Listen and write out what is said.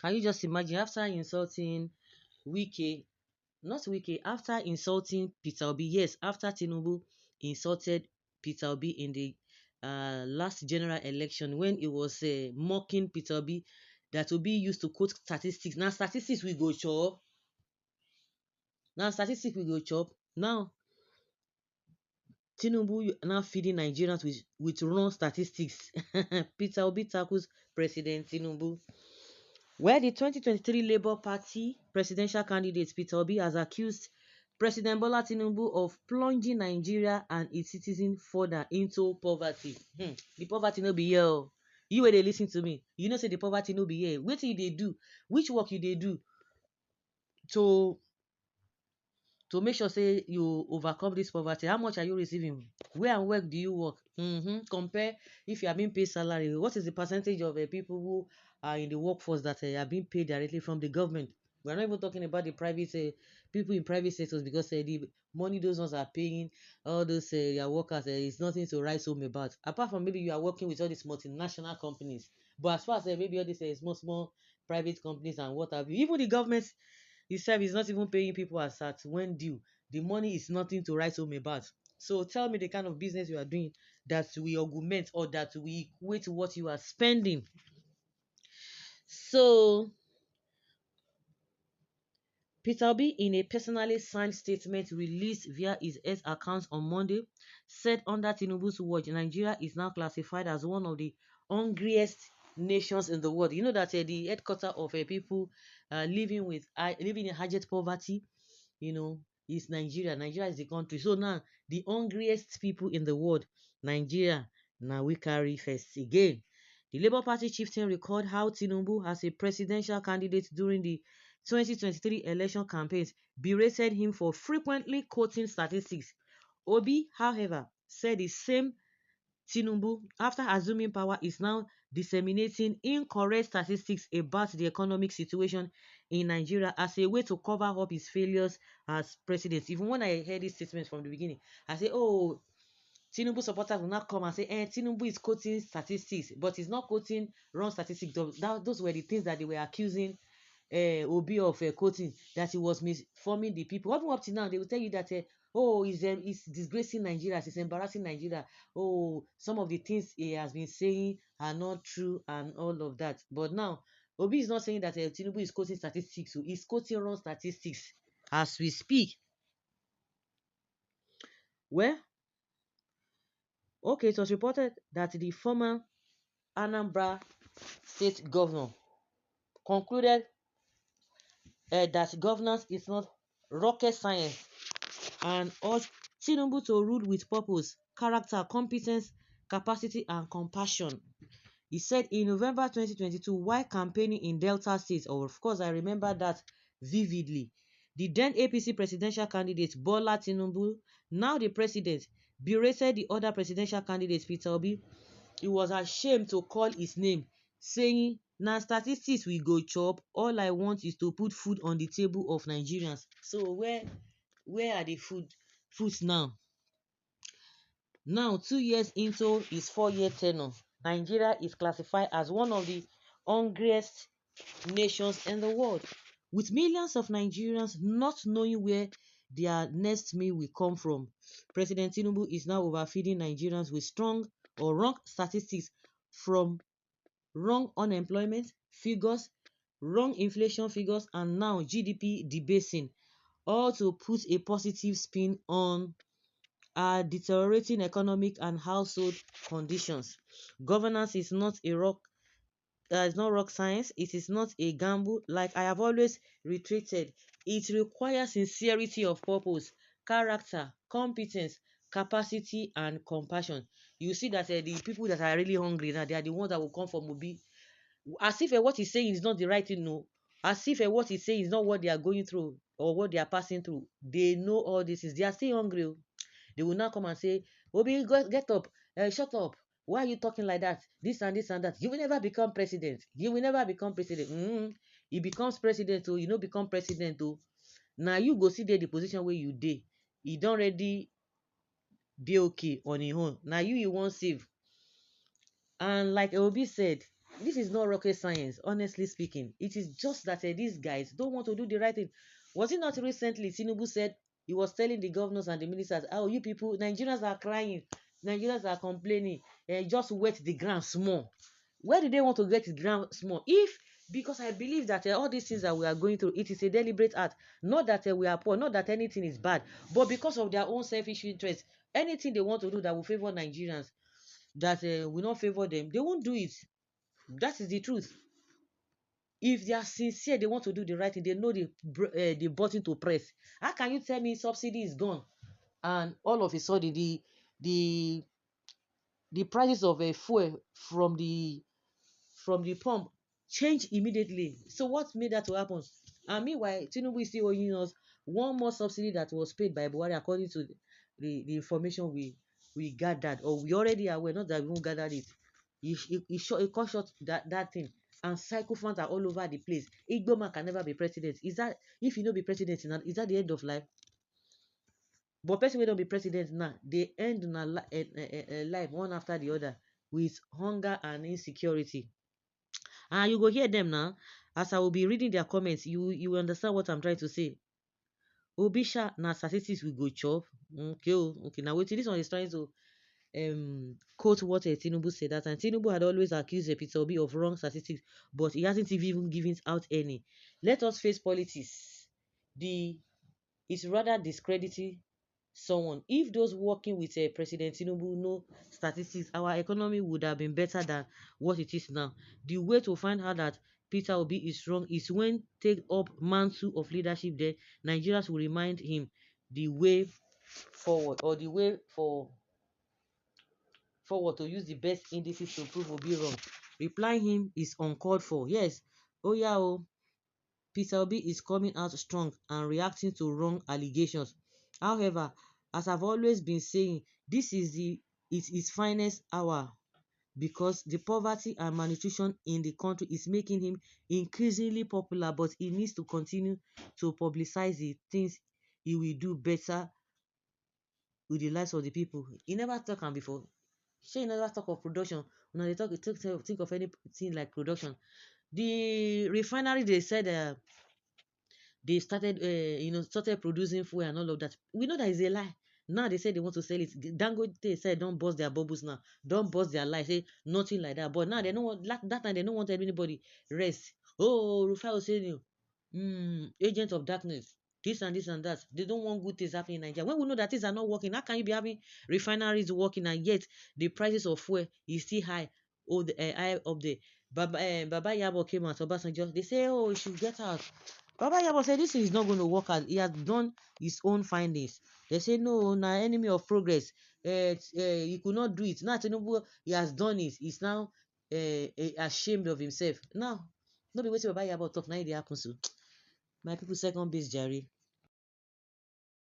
Can you just imagine after insulting Wike, not Wike, after insulting Peter Obi, yes, after Tinubu insulted Peter Obi in the last general election when he was mocking Peter Obi, that Obi used to quote statistics. Now statistics we go chop. Now statistics we go chop. Now Tinubu now feeding Nigerians with wrong statistics. Peter Obi tackles President Tinubu. Where the 2023 Labour Party presidential candidate Peter Obi has accused President Bola Tinubu of plunging Nigeria and its citizens further into poverty. The poverty no be here. Oh. You wey dey lis ten to me, you know say the poverty no be here. Wetin you dey do? Which work you dey do to make sure say you overcome this poverty? How much are you receiving? Where and where do you work? Compare if you are being paid salary. What is the percentage of people who are in the workforce that are being paid directly from the government? We're not even talking about the private people in private sectors, because the money those ones are paying all those their workers is nothing to write home about. Apart from maybe you are working with all these multinational companies, but as far as maybe all these small private companies and what have you, even the government itself is not even paying people as at when due. The money is nothing to write home about. So tell me the kind of business you are doing that will augment or that will equate to what you are spending. So Peter Obi, in a personally signed statement released via his X account on Monday, said under Tinubu's watch, Nigeria is now classified as one of the hungriest nations in the world. You know that the headquarters of people living in abject poverty, is Nigeria. Nigeria is the country. So now the hungriest people in the world, Nigeria, now we carry first again. The Labour Party chieftain recalled how Tinubu, as a presidential candidate during the 2023 election campaigns, berated him for frequently quoting statistics. Obi, however, said the same Tinubu, after assuming power, is now disseminating incorrect statistics about the economic situation in Nigeria as a way to cover up his failures as president. Even when I heard this statement from the beginning, I say, oh, Tinubu supporters will not come and say, Tinubu is quoting statistics, but he's not quoting wrong statistics. Those were the things that they were accusing Obi of quoting, that he was misforming the people. Even up to now, they will tell you that he's disgracing Nigeria, he's embarrassing Nigeria. Oh, some of the things he has been saying are not true and all of that. But now, Obi is not saying that Tinubu is quoting statistics, so he's quoting wrong statistics as we speak. Well, okay, it was reported that the former Anambra state governor concluded that governance is not rocket science and urged Tinubu to rule with purpose, character, competence, capacity, and compassion. He said in November 2022, while campaigning in Delta State, of course, I remember that vividly, the then APC presidential candidate Bola Tinubu, now the president, berated the other presidential candidate Peter Obi. He was ashamed to call his name, saying, "Na statistics we go chop. All I want is to put food on the table of Nigerians." So where are the foods now? Now, 2 years into his 4-year tenure, Nigeria is classified as one of the hungriest nations in the world, with millions of Nigerians not knowing where their next meal will come from. President Tinubu is now overfeeding Nigerians with strong or wrong statistics, from wrong unemployment figures, wrong inflation figures, and now GDP debasing, all to put a positive spin on our deteriorating economic and household conditions. Governance is not it's not rock science. It is not a gamble. Like I have always reiterated, it requires sincerity of purpose, character, competence, capacity, and compassion. You see that the people that are really hungry now, they are the ones that will come from Obi, as if what he's saying is not the right thing. No, as if what he's saying is not what they are going through or what they are passing through. They know all this is. They are still hungry. They will not come and say, Obi, get up, shut up. Why are you talking like that? This and this and that. You will never become president. You will never become president. He becomes president, so you know become president. Oh, now you go see there the position where you dey. He don't already be okay on his own. Now you want save. And like Obi said, this is not rocket science, honestly speaking. It is just that these guys don't want to do the right thing. Was it not recently Tinubu said he was telling the governors and the ministers, oh, you people, Nigerians are crying, Nigerians are complaining, just wet the ground small. Where do they want to get the ground small? If because I believe that all these things that we are going through, it is a deliberate act. Not that we are poor, not that anything is bad, but because of their own selfish interest, anything they want to do that will favor Nigerians, that will not favor them, they won't do it. That is the truth. If they are sincere, they want to do the right thing, they know the button to press. How can you tell me subsidy is gone and all of a sudden the the prices of a fuel from the pump change immediately? So what made that to happen? And meanwhile, Tinubu is still owing us one more subsidy that was paid by Buhari according to the information we gathered, or we already aware, not that we won't gather it. He cut short that thing, and sycophants are all over the place. Igbo man can never be president. Is that, if you no be president now, is that the end of life? But person wey don be president now, dey end una life one after the other with hunger and insecurity. And you go hear them now. As I will be reading their comments, you will understand what I'm trying to say. Obisha na statistics we go chop. Okay, okay. Now wetin this one is trying to quote what Tinubu said that, and Tinubu had always accused Peter Obi of wrong statistics, but he hasn't even given out any. Let us face politics. It's rather discrediting someone. If those working with President Tinubu know statistics, our economy would have been better than what it is now. The way to find out that Peter Obi is wrong is when take up mantle of leadership. Then Nigerians will remind him the way forward, or the way forward to use the best indices to prove Obi wrong. Replying him is uncalled for. Yes, oh yeah, oh, Peter Obi is coming out strong and reacting to wrong allegations. However, as I've always been saying, this is his finest hour, because the poverty and malnutrition in the country is making him increasingly popular, but he needs to continue to publicize the things he will do better with the lives of the people. He never talk am before. Shey, he never talk of production. Una dey think of anything like production. The refinery, they said they started producing fuel and all of that. We know that is a lie. Now they say they want to sell it. Dangote said don't burst their bubbles now. Don't burst their lies. Say nothing like that. But now they don't want that time, they don't want anybody rest. Oh, Rufai Oseni, agent of darkness. This and this and that. They don't want good things happening in Nigeria. When we know that things are not working, how can you be having refineries working and yet the prices of fuel is still high? Oh, the high up there. Baba Yabo came out. Obasanjo, they say, oh, he should get out. Baba Yabo said this is not going to work out. He has done his own findings. They say no, na enemy of progress. He could not do it. Now Tinubu, he has done it. He's now ashamed of himself. Now, no be wetin Baba Yabo talk. Now it happens to my people second base, Jerry.